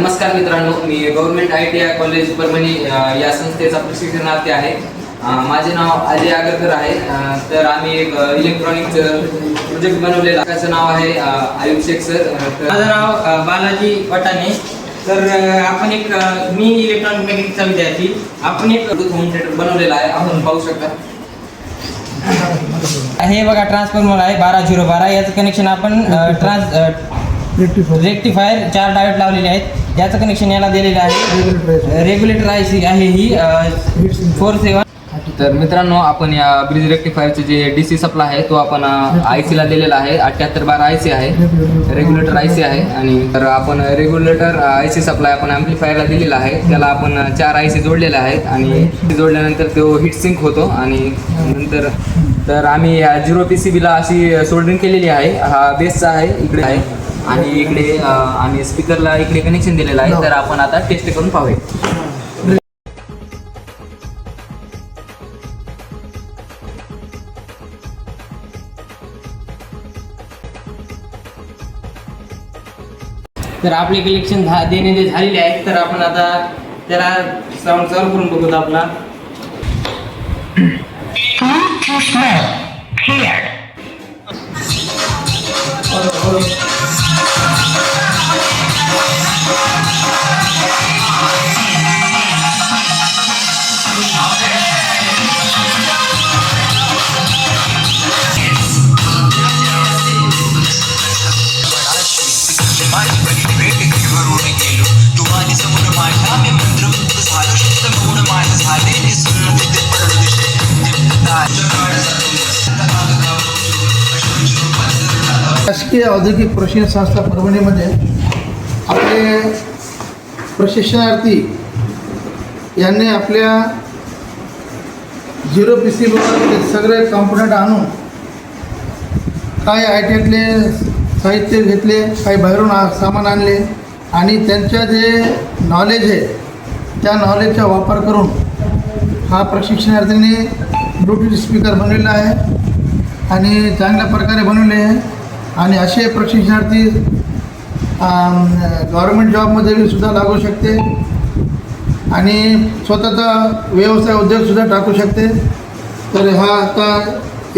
नमस्कार मित्रांनो, मी government ITI college Parbhani या संस्थेचा प्रशिक्षणार्थी आहे. माझे नाव अजय आगरकर आहे. तर आम्ही एक इलेक्ट्रॉनिक्स प्रोजेक्ट बनवलेला आहे. त्याचं नाव आहे आयुब शेख सर. माझं नाव बालाजी वटाणे. तर आपण मी इलेक्ट्रॉनिक मेकॅनिकचा विद्यार्थी. आपण एक होम थिएटर बनवलेला आहे, आपण पाहू शकता. हे बघा ट्रान्सफॉर्मर आहे 12-0-12. याचं कनेक्शन आपण रेक्टिफायर 4 डायोड लावलेले आहेत. याचं कनेक्शन याला दिलेलं आहे. रेग्युलेटर आहे ही 4-7. तर मित्रांनो, आपण या ब्रिज रेक्टिफायरचे जे DC सप्लाय आहे तो आपण IC ला दिलेला आहे. 7812 IC आहे, रेग्युलेटर IC आहे. आणि तर आपण रेग्युलेटर IC सप्लाय आपण ॲम्प्लिफायरला दिलेला आहे. त्याला आपण 4 IC जोडलेले आहेत आणि जोडल्यानंतर तो हीट सिंक होतो. आणि नंतर तर आम्ही या 0 PCBला अशी सोल्डरिंग केलेली आहे. हा बेसचा आहे, इकडे आहे. आणि इकडे आम्ही स्पीकरला इकडे कनेक्शन दिलेलं आहे. तर आपण आता टेस्ट करून पाहूया. तर आपले कलेक्शन देणे झालेले आहेत. तर आपण आता त्याला साऊंड चालू करून बघूत. आपला शासकीय औद्योगिक प्रशिक्षण संस्था परभणीमध्ये आपले प्रशिक्षणार्थी यांनी आपल्या 0 PCBवर सगळे कॉम्पोनंट आणून काही ITIतले साहित्य घेतले, काही बाहेरून सामान आणले आणि त्यांच्या जे नॉलेज आहे त्या नॉलेजचा वापर करून हा प्रशिक्षणार्थींनी ब्लूटूथ स्पीकर बनवलेला आहे आणि चांगल्या प्रकारे बनवले आहे. आणि असे प्रशिक्षणार्थी गव्हर्मेंट जॉबमध्ये सुद्धा लागू शकते आणि स्वतःचा व्यवसाय उद्योगसुद्धा टाकू शकते. तर हा आता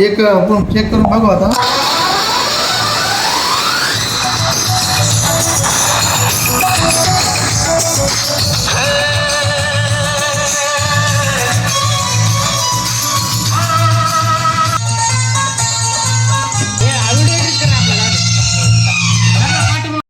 एक आपण चेक करून बघू आता.